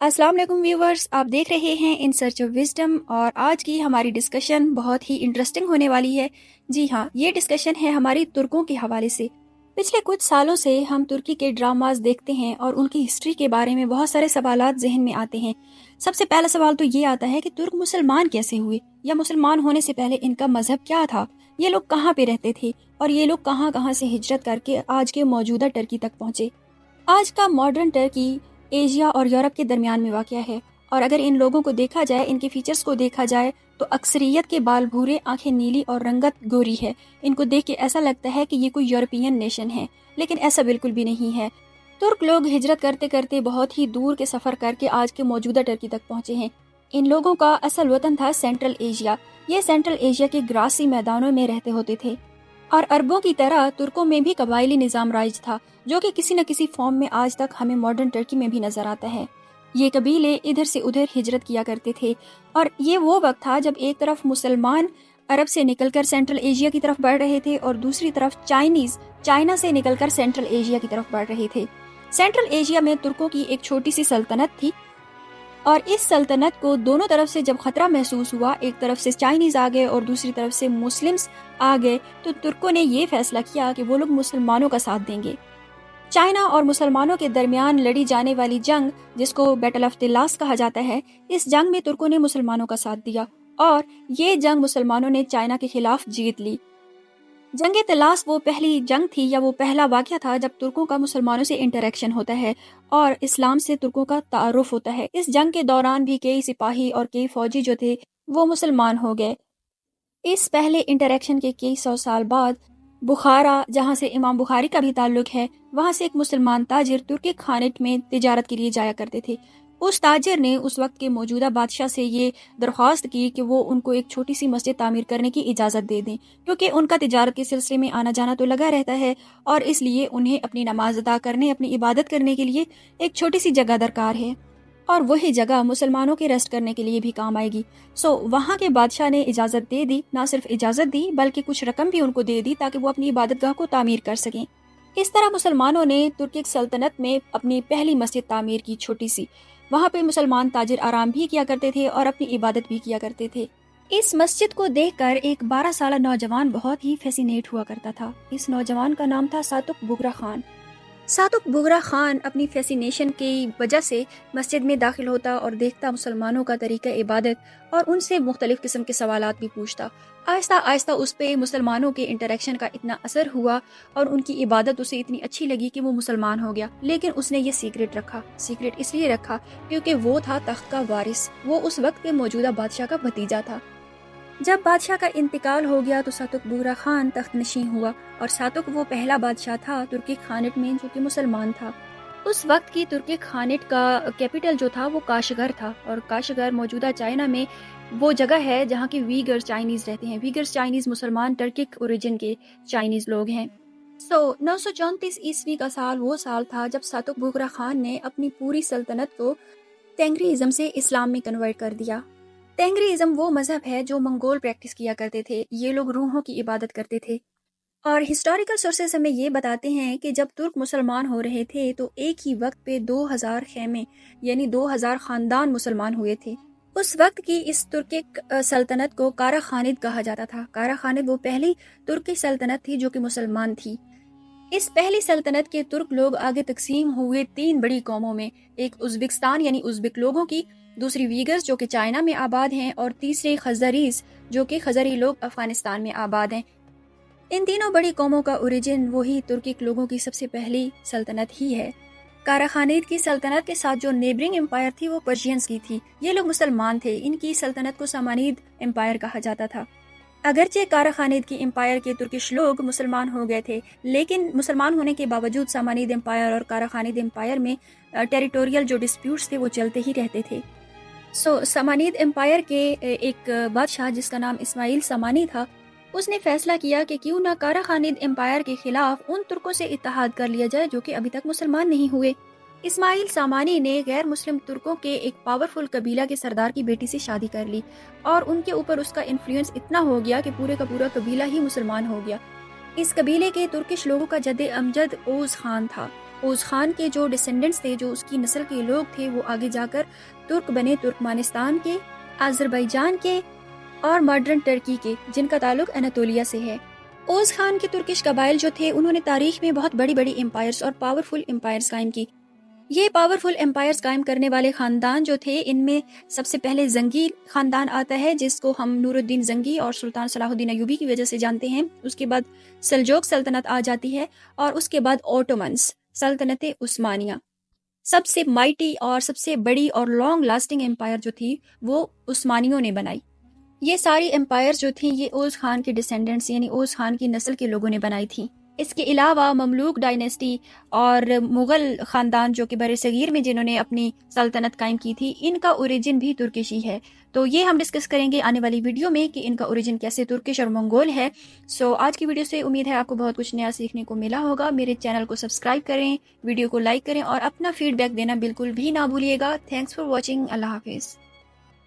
अस्सलाम वालेकुम व्यूवर्स, आप देख रहे हैं इन सर्च ऑफ विजडम और आज की हमारी डिस्कशन बहुत ही इंटरेस्टिंग होने वाली है। जी हाँ, ये डिस्कशन है हमारी तुर्कों के हवाले से। पिछले कुछ सालों से हम तुर्की के ड्रामास देखते हैं और उनकी हिस्ट्री के बारे में बहुत सारे सवालात जहन में आते हैं। सबसे पहला सवाल तो ये आता है कि तुर्क मुसलमान कैसे हुए, या मुसलमान होने से पहले इनका मजहब क्या था, ये लोग कहाँ पे रहते थे और ये लोग कहाँ कहाँ से हिजरत करके आज के मौजूदा टर्की तक पहुँचे। आज का मॉडर्न टर्की एशिया और यूरोप के दरमियान में वाक़या है, और अगर इन लोगों को देखा जाए, इनके फीचर्स को देखा जाए, तो अक्सरियत के बाल भूरे, आंखें नीली और रंगत गोरी है। इनको देख के ऐसा लगता है कि ये कोई यूरोपियन नेशन है, लेकिन ऐसा बिल्कुल भी नहीं है। तुर्क लोग हिजरत करते करते बहुत ही दूर के सफ़र करके आज के मौजूदा टर्की तक पहुँचे हैं। इन लोगों का असल वतन था सेंट्रल एशिया। ये सेंट्रल एशिया के ग्रासी मैदानों में रहते होते थे, और अरबों की तरह तुर्कों में भी कबायली निज़ाम राइज था, जो कि किसी न किसी फॉर्म में आज तक हमें मॉडर्न टर्की में भी नजर आता है। ये कबीले इधर से उधर हिजरत किया करते थे, और ये वो वक्त था जब एक तरफ मुसलमान अरब से निकलकर सेंट्रल एशिया की तरफ बढ़ रहे थे और दूसरी तरफ चाइनीज चाइना से निकलकर सेंट्रल एशिया की तरफ बढ़ रहे थे। सेंट्रल एशिया में तुर्कों की एक छोटी सी सल्तनत थी, और इस सल्तनत को दोनों तरफ से जब खतरा महसूस हुआ, एक तरफ से चाइनीज आ गए और दूसरी तरफ से मुस्लिम्स आ गए, तो तुर्कों ने ये फैसला किया कि वो लोग मुसलमानों का साथ देंगे। चाइना और मुसलमानों के दरमियान लड़ी जाने वाली जंग, जिसको बैटल ऑफ द लास्ट कहा जाता है, इस जंग में तुर्कों ने मुसलमानों का साथ दिया, और ये जंग मुसलमानों ने चाइना के खिलाफ जीत ली। जंग तलाश वो पहली जंग थी, या वो पहला वाक़या था जब तुर्कों का मुसलमानों से इंटरेक्शन होता है और इस्लाम से तुर्कों का तारुफ होता है। इस जंग के दौरान भी कई सिपाही और कई फौजी जो थे वो मुसलमान हो गए। इस पहले इंटरेक्शन के कई सौ साल बाद बुखारा, जहाँ से इमाम बुखारी का भी ताल्लुक है, वहाँ से एक मुसलमान ताजिर तुर्की खानिट में तिजारत के लिए जाया करते थे। उस ताजिर ने उस वक्त के मौजूदा बादशाह से ये दरख्वास्त की कि वो उनको एक छोटी सी मस्जिद तामीर करने की इजाज़त दे दें, क्योंकि उनका तिजारत के सिलसिले में आना जाना तो लगा रहता है, और इसलिए उन्हें अपनी नमाज अदा करने, अपनी इबादत करने के लिए एक छोटी सी जगह दरकार है, और वही जगह मुसलमानों के रेस्ट करने के लिए भी काम आएगी। वहाँ के बादशाह ने इजाज़त दे दी, ना सिर्फ इजाज़त दी बल्कि कुछ रकम भी उनको दे दी ताकि वो अपनी इबादतगाह को तामीर कर सकें। इस तरह मुसलमानों ने तुर्किक सल्तनत में अपनी पहली मस्जिद तामीर की, छोटी सी। वहाँ पे मुसलमान ताजिर आराम भी किया करते थे और अपनी इबादत भी किया करते थे। इस मस्जिद को देखकर एक 12 साल नौजवान बहुत ही फैसिनेट हुआ करता था। इस नौजवान का नाम था सातुक बुगरा खान। सातुक बुगरा खान अपनी फैसिनेशन की वजह से मस्जिद में दाखिल होता और देखता मुसलमानों का तरीका इबादत, और उनसे मुख्तलिफ किस्म के सवालात भी पूछता। आहिस्ता आहिस्ता उस पे मुसलमानों के इंटरेक्शन का इतना असर हुआ और उनकी इबादत उसे इतनी अच्छी लगी कि वो मुसलमान हो गया। लेकिन उसने ये सीक्रेट रखा। सीक्रेट इसलिए रखा क्योंकि वो था तख्त का वारिस, वो उस वक्त के मौजूदा बादशाह का भतीजा था। जब बादशाह का इंतकाल हो गया तो सातुक बुगरा खान तख्त नशीं हुआ, और सातुक वो पहला बादशाह था तुर्की खानिट में जो कि मुसलमान था। उस वक्त की तुर्की खानिट का कैपिटल जो था वो काशगर था, और काशगर मौजूदा चाइना में वो जगह है जहाँ के वीगर्स चाइनीज रहते हैं। वीगर्स चाइनीज मुसलमान टर्किक ओरिजिन के चाइनीज लोग हैं। 934 ईस्वी का साल वो साल था जब सातुक बुगरा खान ने अपनी पूरी सल्तनत को तेंग्रीइज्म से इस्लाम में कन्वर्ट कर दिया। तेंग्रीइज्म वो मजहब है जो मंगोल प्रैक्टिस किया करते थे। ये लोग रूहों की इबादत करते थे, और हिस्टोरिकल सोर्सेस हमें ये बताते हैं कि जब तुर्क मुसलमान हो रहे थे तो एक ही वक्त पे 2000 खेमे, यानी 2000 खानदान मुसलमान हुए थे। उस वक्त की इस तुर्किक सल्तनत को कारा खानिद कहा जाता था। कारा खानिद वो पहली तुर्की सल्तनत थी जो कि मुसलमान थी। इस पहली सल्तनत के तुर्क लोग आगे तकसीम हुए 3 बड़ी कौमों में, एक उज़्बेकिस्तान यानी उज़्बेक लोगों की, दूसरी वीगर्स जो कि चाइना में आबाद हैं, और तीसरे खज़रीज जो कि खज़री लोग अफगानिस्तान में आबाद हैं। इन तीनों बड़ी कौमों का ओरिजिन वही तुर्किक लोगों की सबसे पहली सल्तनत ही है। कारा खानिद की सल्तनत के साथ जो नेबरिंग एम्पायर थी वो पर्शियंस की थी। ये लोग मुसलमान थे। इनकी सल्तनत को सामानीद एम्पायर कहा जाता था। अगरचे कारा खानिद की एम्पायर के तुर्किश लोग मुसलमान हो गए थे, लेकिन मुसलमान होने के बावजूद सामानीद एम्पायर और कारा खानिद एम्पायर में टेरिटोरियल जो डिस्प्यूट्स थे वो चलते ही रहते थे। सामानीद एम्पायर के एक बादशाह जिसका नाम इस्माइल सामानी था, उसने फैसला किया कि क्यों ना कारा खानिद एम्पायर के खिलाफ उन तुर्कों से इत्तेहाद कर लिया जाए जो कि अभी तक मुसलमान नहीं हुए। इस्माइल सामानी ने गैर मुस्लिम तुर्कों के एक पावरफुल कबीला के सरदार की बेटी से शादी कर ली, और उनके ऊपर उसका इन्फ्लुएंस इतना हो गया कि पूरे का पूरा कबीला ही मुसलमान हो गया। इस कबीले के तुर्किश लोगों का जद्दे अमजद ओज खान था। اوز خان کے جو ڈسینڈنٹس تھے، جو اس کی نسل کے لوگ تھے، وہ آگے جا کر ترک بنے، ترکمانستان کے، آذربائیجان کے اور ماڈرن ٹرکی کے، جن کا تعلق اناتولیا سے ہے۔ اوز خان کے ترکش قبائل جو تھے، انہوں نے تاریخ میں بہت بڑی بڑی امپائرز اور پاورفل امپائرز قائم کی۔ یہ پاورفل امپائرز قائم کرنے والے خاندان جو تھے، ان میں سب سے پہلے زنگی خاندان آتا ہے، جس کو ہم نور الدین زنگی اور سلطان صلاح الدین ایوبی کی وجہ سے جانتے ہیں۔ اس کے بعد سلجوق سلطنت آ جاتی ہے، اور اس کے بعد اوٹومنز، سلطنت عثمانیہ۔ سب سے مائٹی اور سب سے بڑی اور لانگ لاسٹنگ امپائر جو تھی، وہ عثمانیوں نے بنائی۔ یہ ساری امپائر جو تھیں، یہ اوز خان کے ڈسینڈنٹس یعنی اوز خان کی نسل کے لوگوں نے بنائی تھی۔ اس کے علاوہ مملوک ڈائنیسٹی اور مغل خاندان جو کہ بر صغیر میں جنہوں نے اپنی سلطنت قائم کی تھی، ان کا اوریجن بھی ترکش ہی ہے۔ تو یہ ہم ڈسکس کریں گے آنے والی ویڈیو میں کہ ان کا اوریجن کیسے ترکش اور منگول ہے۔ آج کی ویڈیو سے امید ہے آپ کو بہت کچھ نیا سیکھنے کو ملا ہوگا۔ میرے چینل کو سبسکرائب کریں، ویڈیو کو لائک کریں اور اپنا فیڈ بیک دینا بالکل بھی نہ بھولیے گا۔ Thanks for watching. اللہ حافظ۔